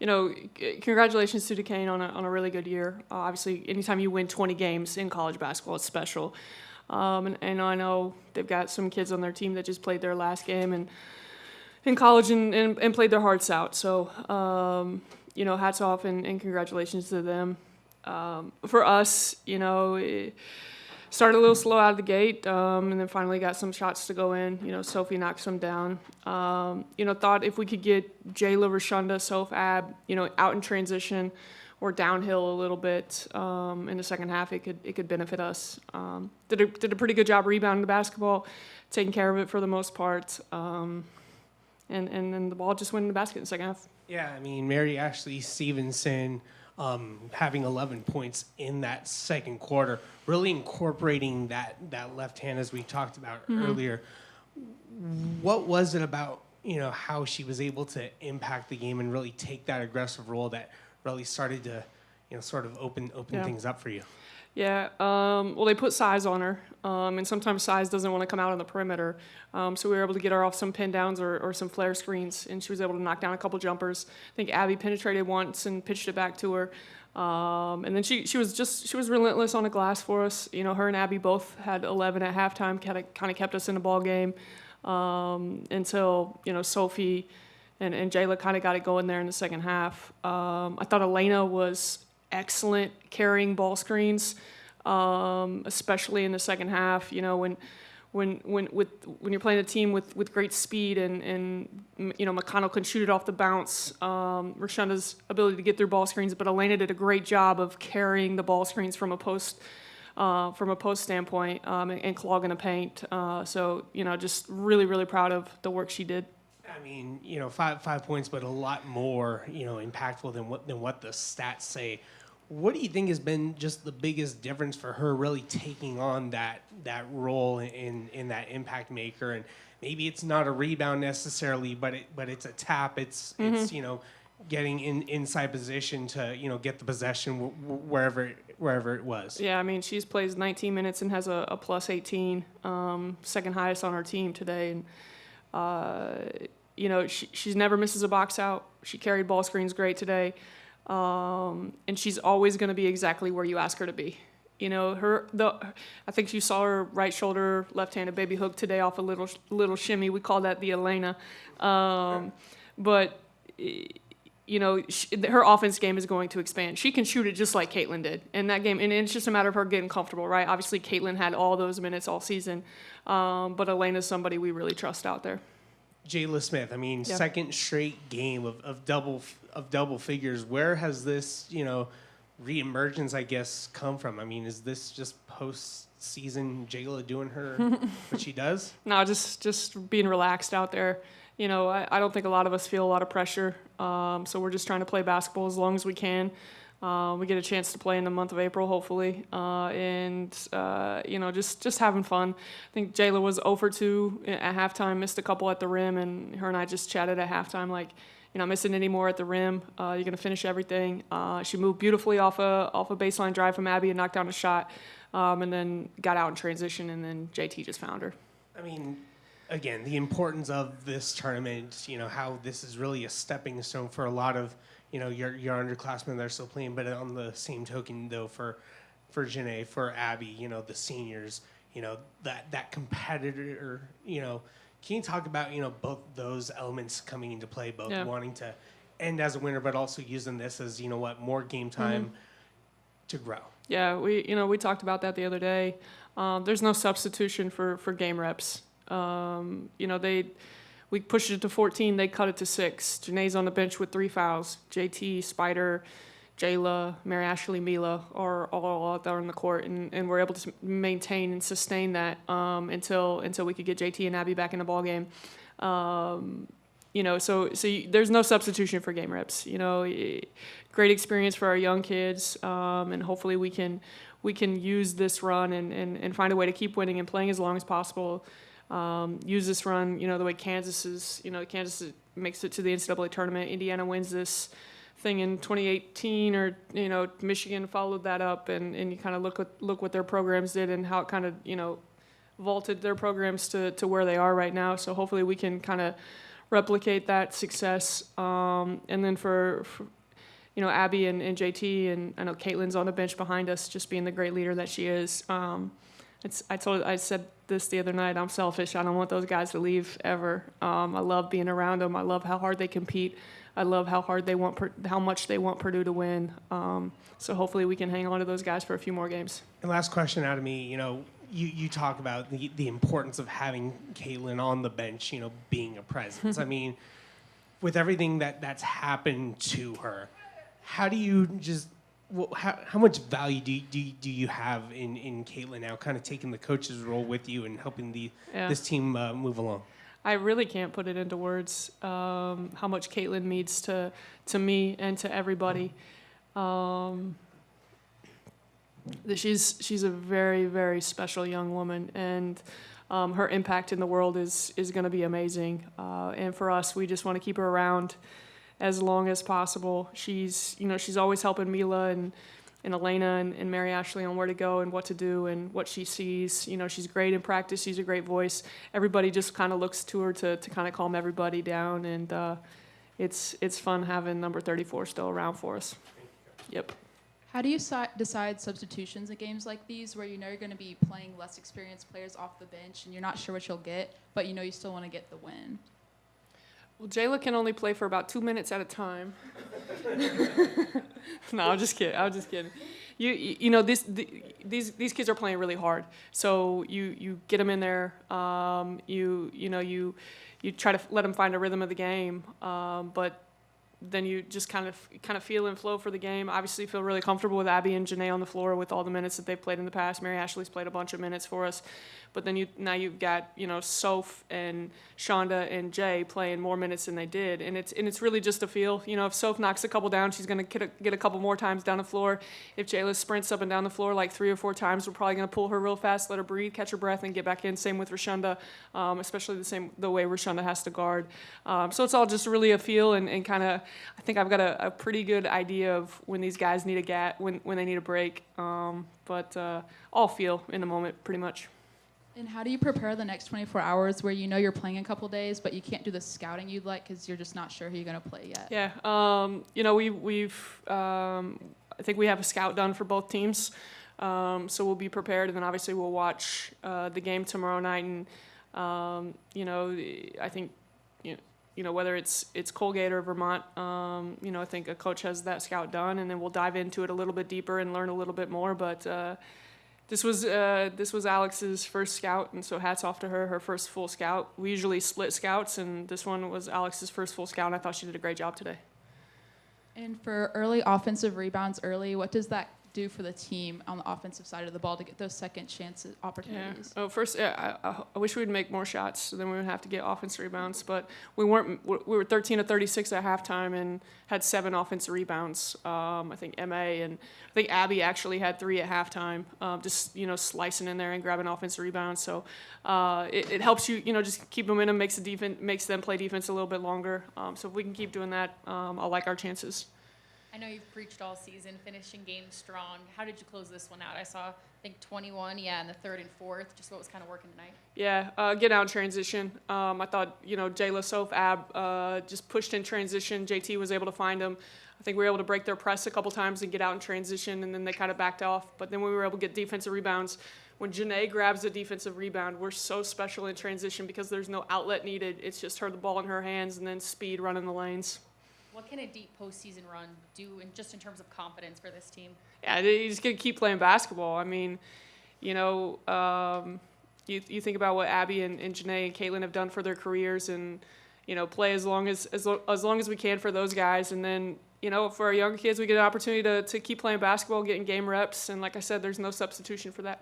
congratulations to Duquesne on a really good year. Obviously, anytime you win 20 games in college basketball, it's special. And I know they've got some kids on their team that just played their last game and in college and played their hearts out. So, hats off and congratulations to them. For us, it started a little slow out of the gate, and then finally got some shots to go in. Sophie knocked some down. Thought if we could get Jayla, Rashunda, Soph, Ab, out in transition or downhill a little bit in the second half, it could benefit us. Did a pretty good job rebounding the basketball, taking care of it for the most part, and then the ball just went in the basket in the second half. Yeah, I mean, Mary Ashley Stevenson having 11 points in that second quarter, really incorporating that left hand as we talked about earlier. What was it about, how she was able to impact the game and really take that aggressive role that really started to, sort of open things up for you? Yeah, well, they put size on her, and sometimes size doesn't want to come out on the perimeter. So we were able to get her off some pin downs or some flare screens, and she was able to knock down a couple jumpers. I think Abby penetrated once and pitched it back to her. And then she was relentless on the glass for us. Her and Abby both had 11 at halftime, kind of kept us in the ball game until, Sophie and Jayla kind of got it going there in the second half. I thought Elena was excellent carrying ball screens, especially in the second half. When you're playing a team with great speed and McConnell can shoot it off the bounce. Rashunda's ability to get through ball screens, but Elena did a great job of carrying the ball screens from a post standpoint and clogging the paint. So just really really proud of the work she did. I mean, 5 points, but a lot more, impactful than what the stats say. What do you think has been just the biggest difference for her really taking on that role in that impact maker? And maybe it's not a rebound necessarily, but it's a tap. It's getting inside position to get the possession wherever it was. Yeah, I mean she's plays 19 minutes and has a plus 18, second highest on our team today, and she's never misses a box out. She carried ball screens great today. And she's always going to be exactly where you ask her to be. I think you saw her right shoulder, left-handed baby hook today off a little shimmy. We call that the Elena. But her offense game is going to expand. She can shoot it just like Caitlyn did in that game, and it's just a matter of her getting comfortable, right? Obviously, Caitlyn had all those minutes all season, but Elena's somebody we really trust out there. Jayla Smith, I mean, second straight game of double figures. Where has this, reemergence, I guess, come from? I mean, is this just post-season Jayla doing what she does? No, just being relaxed out there. I don't think a lot of us feel a lot of pressure, so we're just trying to play basketball as long as we can. We get a chance to play in the month of April, hopefully, and just having fun. I think Jayla was 0 for 2 at halftime, missed a couple at the rim, and her and I just chatted at halftime like, you're not missing any more at the rim. You're gonna finish everything. She moved beautifully off a baseline drive from Abby and knocked down a shot, and then got out in transition, and then JT just found her. I mean, again, the importance of this tournament. How this is really a stepping stone for a lot of. Your underclassmen that are still playing, but on the same token, though, for Janae, for Abby, the seniors, that competitor, can you talk about, both those elements coming into play, both wanting to end as a winner, but also using this as, more game time to grow? Yeah, we talked about that the other day. There's no substitution for game reps. We pushed it to 14. They cut it to 6. Janae's on the bench with 3 fouls. JT, Spider, Jayla, Mary Ashley, Mila are all out there on the court, and we're able to maintain and sustain that until we could get JT and Abby back in the ball game. So there's no substitution for game reps. Great experience for our young kids, and hopefully we can use this run and find a way to keep winning and playing as long as possible. Use this run, the way Kansas makes it to the NCAA tournament. Indiana wins this thing in 2018, or Michigan followed that up, and you kind of look what their programs did and how it kind of vaulted their programs to where they are right now. So hopefully we can kind of replicate that success. And then for Abby and JT, and I know Caitlyn's on the bench behind us, just being the great leader that she is. I said this the other night, I'm selfish. I don't want those guys to leave ever. I love being around them. I love how hard they compete. I love how much they want Purdue to win. So hopefully we can hang on to those guys for a few more games. And last question out of me, you talk about the importance of having Caitlyn on the bench, being a presence. I mean, with everything that's happened to her, how do you how much value do you have in Caitlyn now, kind of taking the coach's role with you and helping this team move along? I really can't put it into words how much Caitlyn means to me and to everybody. She's a very, very special young woman, and her impact in the world is going to be amazing. And for us, we just want to keep her around as long as possible. She's always helping Mila and Elena and Mary Ashley on where to go and what to do and what she sees. She's great in practice. She's a great voice. Everybody just kind of looks to her to kind of calm everybody down, and it's fun having number 34 still around for us. Yep. How do you decide substitutions in games like these where you're going to be playing less experienced players off the bench and you're not sure what you'll get, but you still want to get the win? Well, Jayla can only play for about 2 minutes at a time. No, I'm just kidding. These kids are playing really hard. So you get them in there. You try to let them find a rhythm of the game. But then you just kind of feel and flow for the game. Obviously, feel really comfortable with Abby and Janae on the floor with all the minutes that they've played in the past. Mary Ashley's played a bunch of minutes for us, but then now you've got Soph and Shonda and Jay playing more minutes than they did, and it's really just a feel. If Soph knocks a couple down, she's gonna get a couple more times down the floor. If Jayla sprints up and down the floor like 3 or 4 times, we're probably gonna pull her real fast, let her breathe, catch her breath, and get back in. Same with Rashonda, especially the way Rashonda has to guard. So it's all just really a feel and kind of. I think I've got a pretty good idea of when these guys need when they need a break, but all feel in the moment pretty much. And how do you prepare the next 24 hours where you're playing a couple days, but you can't do the scouting you'd like because you're just not sure who you're going to play yet? Yeah, we've I think we have a scout done for both teams, so we'll be prepared, and then obviously we'll watch the game tomorrow night, and I think whether it's Colgate or Vermont, I think a coach has that scout done, and then we'll dive into it a little bit deeper and learn a little bit more. But this was Alex's first scout, and so hats off to her first full scout. We usually split scouts, and this one was Alex's first full scout, and I thought she did a great job today. And for early offensive rebounds what does that do for the team on the offensive side of the ball to get those second chance opportunities? Yeah. First, I wish we'd make more shots, so then we would have to get offensive rebounds. But we were 13 of 36 at halftime and had 7 offensive rebounds. I think and I think Abby actually had 3 at halftime. Just slicing in there and grabbing offensive rebounds. So it helps you just keep momentum, makes them play defense a little bit longer. So if we can keep doing that, I like our chances. I know you've preached all season, finishing games strong. How did you close this one out? I saw, I think, 21, in the third and fourth. Just what was kind of working tonight? Yeah, get out in transition. I thought, Jayla, Soph, Ab just pushed in transition. JT was able to find them. I think we were able to break their press a couple times and get out in transition, and then they kind of backed off. But then we were able to get defensive rebounds. When Janae grabs a defensive rebound, we're so special in transition because there's no outlet needed. It's just the ball in her hands and then speed running the lanes. What can a deep postseason run do in terms of confidence for this team? Yeah, you just got to keep playing basketball. I mean, you think about what Abby and Janae and Caitlyn have done for their careers, and play as long as we can for those guys, and then for our young kids, we get an opportunity to keep playing basketball, getting game reps, and like I said, there's no substitution for that.